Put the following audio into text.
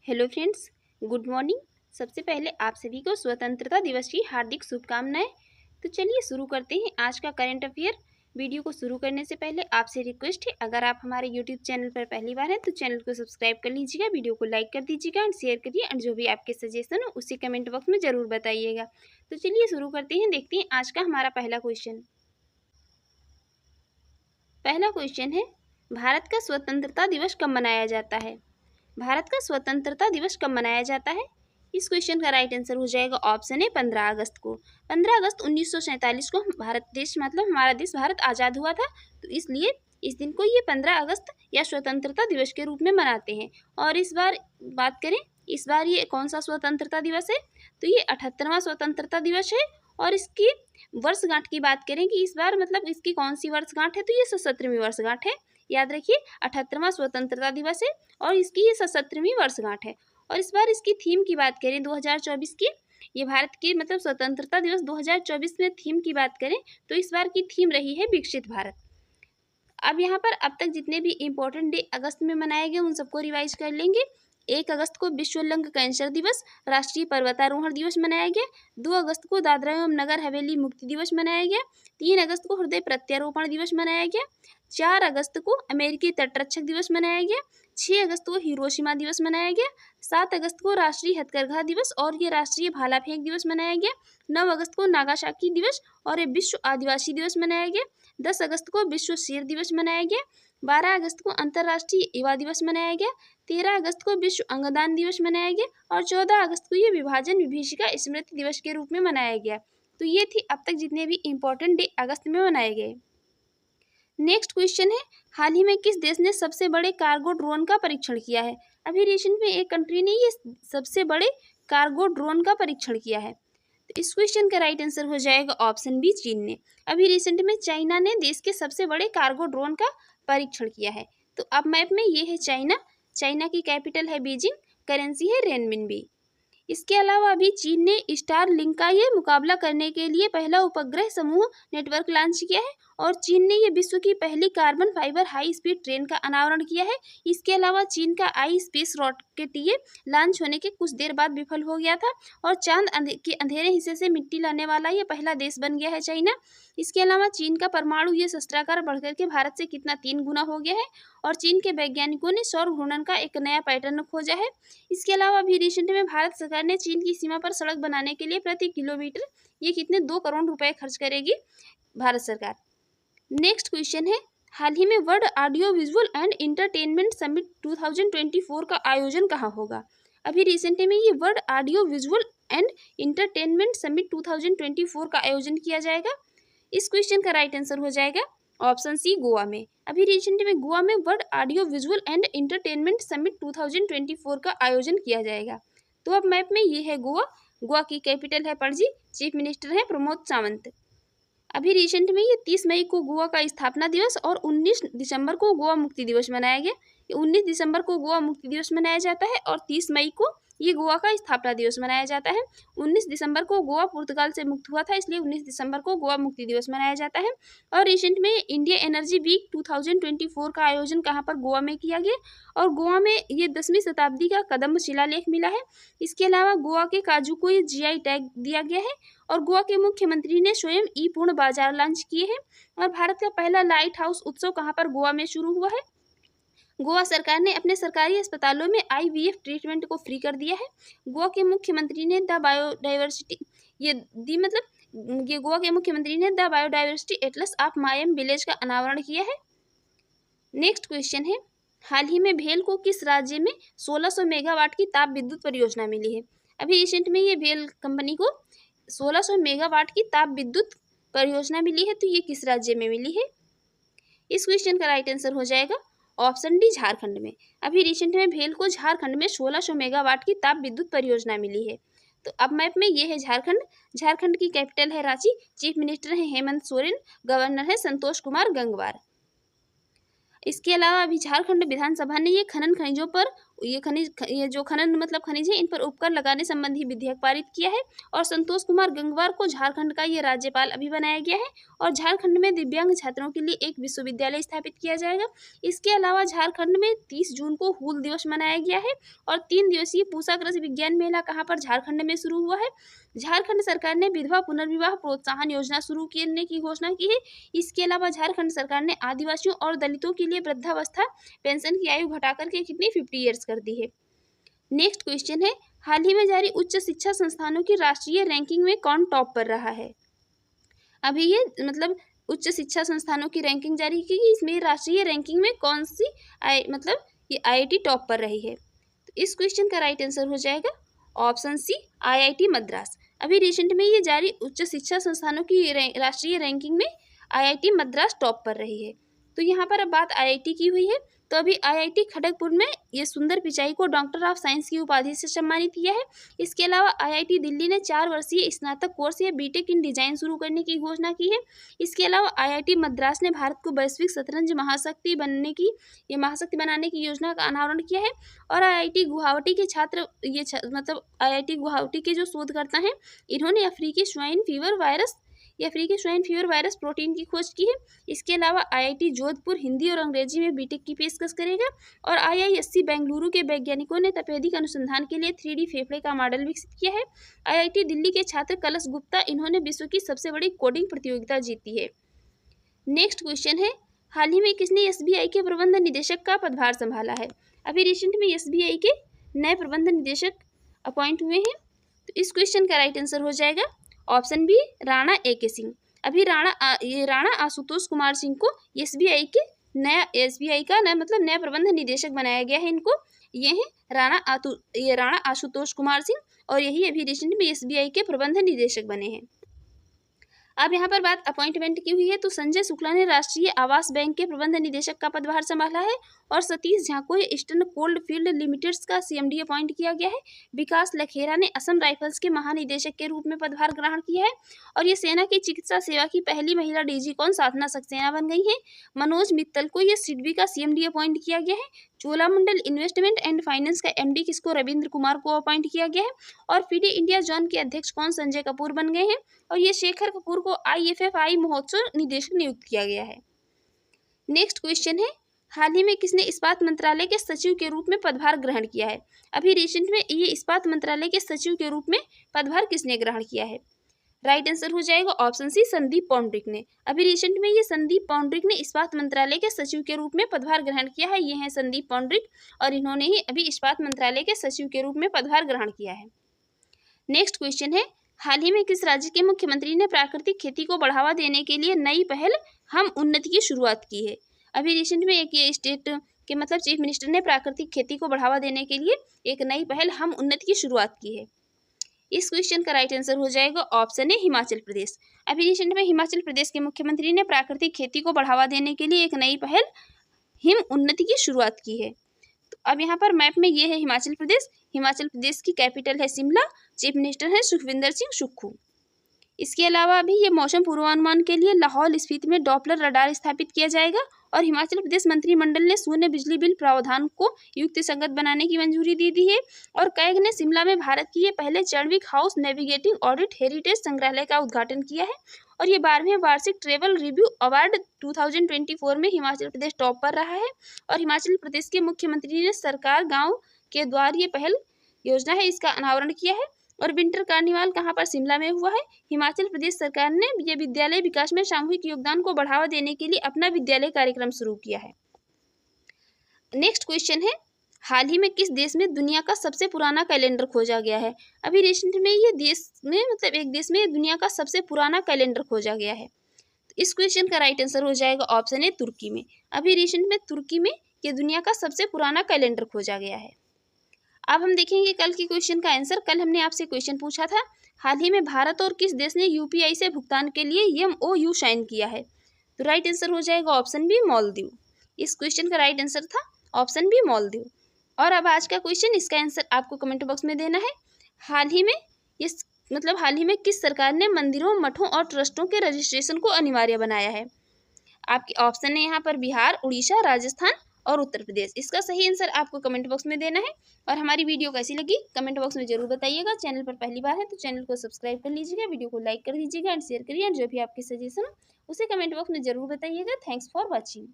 Hello friends, good morning. सबसे पहले आप सभी को स्वतंत्रता दिवस की हार्दिक शुभकामनाएं। तो चलिए शुरू करते हैं आज का करंट अफेयर। वीडियो को शुरू करने से पहले आपसे रिक्वेस्ट है, अगर आप हमारे यूट्यूब चैनल पर पहली बार हैं तो चैनल को सब्सक्राइब कर लीजिएगा, वीडियो को लाइक कर दीजिएगा एंड शेयर करिए, एंड जो भी आपके सजेशन हो उसे कमेंट बॉक्स में ज़रूर बताइएगा। तो चलिए शुरू करते हैं, देखते हैं आज का हमारा पहला क्वेश्चन। पहला क्वेश्चन है, भारत का स्वतंत्रता दिवस कब मनाया जाता है? भारत का स्वतंत्रता दिवस कब मनाया जाता है? इस क्वेश्चन का राइट आंसर हो जाएगा ऑप्शन है 15 अगस्त को। 15 अगस्त 1947 को भारत देश मतलब हमारा देश भारत आज़ाद हुआ था, तो इसलिए इस दिन को ये 15 अगस्त या स्वतंत्रता दिवस के रूप में मनाते हैं। और इस बार बात करें, इस बार ये कौन सा स्वतंत्रता दिवस है, तो ये 78वां स्वतंत्रता दिवस है। और इसकी वर्षगांठ की बात करें कि इस बार मतलब इसकी कौन सी वर्षगांठ है, तो ये 77वीं वर्षगांठ है। याद रखिए, 78वां स्वतंत्रता दिवस है और इसकी ये 77वीं वर्षगांठ है। और इस बार इसकी थीम की बात करें 2024 की, ये भारत की मतलब स्वतंत्रता दिवस 2024 में थीम की बात करें तो इस बार की थीम रही है विकसित भारत। अब यहाँ पर अब तक जितने भी इम्पोर्टेंट डे अगस्त में मनाए गए उन सबको रिवाइज कर लेंगे। 1 अगस्त को विश्व लंग कैंसर दिवस, राष्ट्रीय पर्वतारोहण दिवस मनाया गया। 2 अगस्त को दादरा एवं नगर हवेली मुक्ति दिवस मनाया गया। 3 अगस्त को हृदय प्रत्यारोपण दिवस मनाया गया। 4 अगस्त को अमेरिकी तटरक्षक दिवस मनाया गया। 6 अगस्त को हिरोशिमा दिवस मनाया गया। 7 अगस्त को राष्ट्रीय हथकरघा दिवस और ये राष्ट्रीय भाला फेंक दिवस मनाया गया। 9 अगस्त को नागासाकी दिवस और ये विश्व आदिवासी दिवस मनाया गया। 10 अगस्त को विश्व शेर दिवस मनाया गया। 12 अगस्त को अंतर्राष्ट्रीय युवा दिवस मनाया गया। 13 अगस्त को विश्व अंगदान दिवस मनाया गया और 14 अगस्त को ये विभाजन विभीषिका स्मृति दिवस के रूप में मनाया गया। तो ये थी अब तक जितने भी इम्पोर्टेंट डे अगस्त में मनाए गए। नेक्स्ट क्वेश्चन है, हाल ही में किस देश ने सबसे बड़े कार्गो ड्रोन का परीक्षण किया है? अभी रिसेंट में एक कंट्री ने ये सबसे बड़े कार्गो ड्रोन का परीक्षण किया है। तो इस क्वेश्चन का राइट आंसर हो जाएगा ऑप्शन बी, चीन ने। अभी रिसेंट में चाइना ने देश के सबसे बड़े कार्गो ड्रोन का परीक्षण किया है। तो अब मैप में ये है चाइना, चाइना की कैपिटल है बीजिंग, करेंसी है रेनमिनबी। इसके अलावा अभी चीन ने स्टार लिंक का ये मुकाबला करने के लिए पहला उपग्रह समूह नेटवर्क लॉन्च किया है और चीन ने ये विश्व की पहली carbon fibre high speed train का अनावरण किया है। इसके अलावा चीन का आई स्पेस रॉकेट ये लॉन्च होने के कुछ देर बाद विफल हो गया था और चांद के अंधेरे हिस्से से मिट्टी लाने वाला ये पहला देश बन गया है चाइना। इसके अलावा चीन का परमाणु ये शस्त्रागार बढ़कर के भारत से कितना 3 गुना हो गया है और चीन के वैज्ञानिकों ने सौर घूर्णन का एक नया पैटर्न खोजा है। इसके अलावा अभी रिसेंट में भारत सरकार ने चीन की सीमा पर सड़क बनाने के लिए प्रति किलोमीटर ये कितने 2 करोड़ रुपए खर्च करेगी भारत सरकार। नेक्स्ट क्वेश्चन है, हाल ही में world audio visual and entertainment summit 2024 का आयोजन कहाँ होगा? अभी रिसेंट में ये world audio visual and entertainment summit 2024 का आयोजन किया जाएगा। इस क्वेश्चन का राइट आंसर हो जाएगा ऑप्शन सी, गोवा में। अभी रिसेंट में गोवा में world audio visual and entertainment summit 2024 का आयोजन किया जाएगा। तो अब मैप में ये है गोवा, गोवा की कैपिटल है पणजी, चीफ मिनिस्टर है प्रमोद सावंत। अभी रिसेंट में ये 30 मई को गोवा का स्थापना दिवस और 19 दिसंबर को गोवा मुक्ति दिवस मनाया गया। 19 दिसंबर को गोवा मुक्ति दिवस मनाया जाता है और 30 मई को ये गोवा का स्थापना दिवस मनाया जाता है। 19 दिसंबर को गोवा पुर्तगाल से मुक्त हुआ था, इसलिए 19 दिसंबर को गोवा मुक्ति दिवस मनाया जाता है। और रिसेंट में इंडिया एनर्जी वीक 2024 का आयोजन कहाँ पर? गोवा में किया गया और गोवा में ये 10वीं शताब्दी का कदम्ब शिलालेख मिला है। इसके अलावा गोवा के काजू को ये GI टैग दिया गया है और गोवा के मुख्यमंत्री ने स्वयं ई पूर्ण बाजार लॉन्च किए हैं। और भारत का पहला लाइट हाउस उत्सव कहाँ पर? गोवा में शुरू हुआ है। गोवा सरकार ने अपने सरकारी अस्पतालों में IVF ट्रीटमेंट को फ्री कर दिया है। गोवा के मुख्यमंत्री ने द बायोडाइवर्सिटी गोवा के मुख्यमंत्री ने the biodiversity Atlas of मायम village का अनावरण किया है। नेक्स्ट क्वेश्चन है, हाल ही में भेल को किस राज्य में 1600 मेगावाट की ताप विद्युत परियोजना मिली है? अभी रिसेंट में ये भेल कंपनी को 1600 मेगावाट की ताप विद्युत परियोजना मिली है, तो ये किस राज्य में मिली है? इस क्वेश्चन का राइट आंसर हो जाएगा ऑप्शन डी, झारखंड में। अभी रिसेंट में भेल को झारखंड में 1600 मेगावाट की ताप विद्युत परियोजना मिली है। तो अब मैप में ये है झारखंड, झारखंड की कैपिटल है रांची, चीफ मिनिस्टर है हेमंत सोरेन, गवर्नर है संतोष कुमार गंगवार। इसके अलावा अभी झारखंड विधानसभा ने ये खनन खनिजों पर ये जो खनन मतलब खनिज है इन पर उपकर लगाने संबंधी विधेयक पारित किया है। और संतोष कुमार गंगवार को झारखंड का ये राज्यपाल अभी बनाया गया है। और झारखंड में दिव्यांग छात्रों के लिए एक विश्वविद्यालय स्थापित किया जाएगा। इसके अलावा झारखंड में 30 जून को हूल दिवस मनाया गया है। और 3 दिवसीय पूसा कृषि विज्ञान मेला कहाँ पर, झारखंड में शुरू हुआ है। झारखंड सरकार ने विधवा पुनर्विवाह प्रोत्साहन योजना शुरू करने की घोषणा की है। इसके अलावा झारखंड सरकार ने आदिवासियों और दलितों के लिए वृद्धावस्था पेंशन की आयु घटाकर के कितनी 50 ईयर्स कर दी है। नेक्स्ट क्वेश्चन है, हाल ही में जारी उच्च शिक्षा संस्थानों की राष्ट्रीय रैंकिंग में कौन टॉप पर रहा है। अभी ये मतलब उच्च शिक्षा संस्थानों की रैंकिंग जारी की गई, इसमें राष्ट्रीय रैंकिंग में कौन सी ये IIT टॉप पर रही है। तो इस क्वेश्चन का राइट आंसर हो जाएगा ऑप्शन सी, IIT मद्रास। अभी रिसेंट में ये जारी उच्च शिक्षा संस्थानों की राष्ट्रीय रैंकिंग में IIT मद्रास टॉप पर रही है। तो यहाँ पर अब बात IIT की हुई है, तो अभी IIT खड़गपुर में ये सुंदर पिचाई को डॉक्टर ऑफ साइंस की उपाधि से सम्मानित किया है। इसके अलावा IIT दिल्ली ने 4 वर्षीय स्नातक कोर्स या बीटेक इन डिजाइन शुरू करने की घोषणा की है। इसके अलावा IIT मद्रास ने भारत को वैश्विक शतरंज महाशक्ति बनाने की योजना का अनावरण किया है। और IIT गुवाहाटी के छात्र IIT गुवाहाटी के जो शोधकर्ता हैं, इन्होंने अफ्रीकी स्वाइन फीवर वायरस प्रोटीन की खोज की है। इसके अलावा IIT जोधपुर हिंदी और अंग्रेजी में बीटेक की पेशकश करेगा। और IISc बेंगलुरु के वैज्ञानिकों ने तपेदिक अनुसंधान के लिए 3D फेफड़े का मॉडल विकसित किया है। IIT दिल्ली के छात्र कलश गुप्ता, इन्होंने विश्व की सबसे बड़ी कोडिंग प्रतियोगिता जीती है। नेक्स्ट क्वेश्चन है, हाल ही में किसने SBI के प्रबंध निदेशक का पदभार संभाला है। अभी रिसेंट में SBI के नए प्रबंध निदेशक अपॉइंट हुए हैं। तो इस क्वेश्चन का राइट आंसर हो जाएगा option B, Rana AK Singh. अभी राणा आशुतोष कुमार सिंह को SBI का नया प्रबंध निदेशक बनाया गया है। इनको ये है राणा आशुतोष कुमार सिंह, और यही अभी रिसेंट में SBI के प्रबंध निदेशक बने हैं। अब यहाँ पर बात अपॉइंटमेंट की हुई है, तो संजय शुक्ला ने राष्ट्रीय आवास बैंक के प्रबंध निदेशक का पदभार संभाला है। और सतीश झा को ईस्टर्न कोल्ड फील्ड लिमिटेड्स का CMD अपॉइंट किया गया है। विकास लखेरा ने असम राइफल्स के महानिदेशक के रूप में पदभार ग्रहण किया है। और ये सेना की चिकित्सा सेवा की पहली महिला DG कौन साधना सक्सेना बन गई है। मनोज मित्तल को ये सिडबी का CMD अपॉइंट किया गया है। चोलामंडल इन्वेस्टमेंट एंड फाइनेंस का MD किसको, रविंद्र कुमार को अपॉइंट किया गया है। और FIDE इंडिया जोन के अध्यक्ष कौन, संजय कपूर बन गए हैं। और ये शेखर कपूर को IFFI महोत्सव निदेशक नियुक्त किया गया है। नेक्स्ट क्वेश्चन है, हाल ही में किसने इस्पात मंत्रालय के सचिव के रूप में पदभार ग्रहण किया है। अभी रिसेंट में ये इस्पात मंत्रालय के सचिव के रूप में पदभार किसने ग्रहण किया है। राइट आंसर हो जाएगा ऑप्शन सी, संदीप पौंड्रिक ने। अभी रिसेंट में ये संदीप पौंड्रिक ने इस्पात मंत्रालय के सचिव के रूप में पदभार ग्रहण किया है। ये हैं संदीप पौंड्रिक, और इन्होंने ही अभी इस्पात मंत्रालय के सचिव के रूप में पदभार ग्रहण किया है। नेक्स्ट क्वेश्चन है, हाल ही में किस राज्य के मुख्यमंत्री ने प्राकृतिक खेती को बढ़ावा देने के लिए नई पहल हम उन्नति की शुरुआत की है। अभी रिसेंट में एक ये स्टेट के चीफ मिनिस्टर ने प्राकृतिक खेती को बढ़ावा देने के लिए एक नई पहल हम उन्नति की शुरुआत की है। इस क्वेश्चन का राइट आंसर हो जाएगा ऑप्शन ए, हिमाचल प्रदेश। अभी रिसेंट में हिमाचल प्रदेश के मुख्यमंत्री ने प्राकृतिक खेती को बढ़ावा देने के लिए एक नई पहल हिम उन्नति की शुरुआत की है। तो अब यहाँ पर मैप में ये है हिमाचल प्रदेश। हिमाचल प्रदेश की कैपिटल है शिमला, चीफ मिनिस्टर है सुखविंदर सिंह सुक्खू। इसके अलावा अभी ये मौसम पूर्वानुमान के लिए लाहौल स्पीति में डॉपलर रडार स्थापित किया जाएगा। और हिमाचल प्रदेश मंत्रिमंडल ने शून्य बिजली बिल प्रावधान को युक्तिसंगत बनाने की मंजूरी दे दी है। और कैग ने शिमला में भारत की ये पहले चर्डविक हाउस नेविगेटिंग ऑडिट हेरिटेज संग्रहालय का उद्घाटन किया है। और ये 12वें वार्षिक ट्रेवल रिव्यू अवार्ड 2024 में हिमाचल प्रदेश टॉप पर रहा है। और हिमाचल प्रदेश के मुख्यमंत्री ने सरकार गाँव के द्वार ये पहल योजना है, इसका अनावरण किया है। और विंटर कार्निवाल कहाँ पर, शिमला में हुआ है। हिमाचल प्रदेश सरकार ने ये विद्यालय विकास में सामूहिक योगदान को बढ़ावा देने के लिए अपना विद्यालय कार्यक्रम शुरू किया है। नेक्स्ट क्वेश्चन है, हाल ही में किस देश में दुनिया का सबसे पुराना कैलेंडर खोजा गया है। अभी रिसेंट में ये देश में एक देश में दुनिया का सबसे पुराना कैलेंडर खोजा गया है। तो इस क्वेश्चन का राइट आंसर हो जाएगा ऑप्शन ए, तुर्की में। अभी रिसेंट में तुर्की में ये दुनिया का सबसे पुराना कैलेंडर खोजा गया है। अब हम देखेंगे कल के क्वेश्चन का आंसर। कल हमने आपसे क्वेश्चन पूछा था, हाल ही में भारत और किस देश ने UPI से भुगतान के लिए MOU साइन किया है। तो राइट आंसर हो जाएगा ऑप्शन बी, मालदीव। इस क्वेश्चन का राइट आंसर था ऑप्शन बी, मालदीव। और अब आज का क्वेश्चन, इसका आंसर आपको कमेंट बॉक्स में देना है। हाल ही में किस सरकार ने मंदिरों, मठों और ट्रस्टों के रजिस्ट्रेशन को अनिवार्य बनाया है। आपके ऑप्शन है यहाँ पर बिहार, उड़ीसा, राजस्थान और उत्तर प्रदेश। इसका सही आंसर आपको कमेंट बॉक्स में देना है। और हमारी वीडियो कैसी लगी कमेंट बॉक्स में जरूर बताइएगा। चैनल पर पहली बार है तो चैनल को सब्सक्राइब कर लीजिएगा, वीडियो को लाइक कर दीजिएगा एंड शेयर करिए। एंड जो भी आपकी सजेशन हो उसे कमेंट बॉक्स में जरूर बताइएगा। Thanks for watching.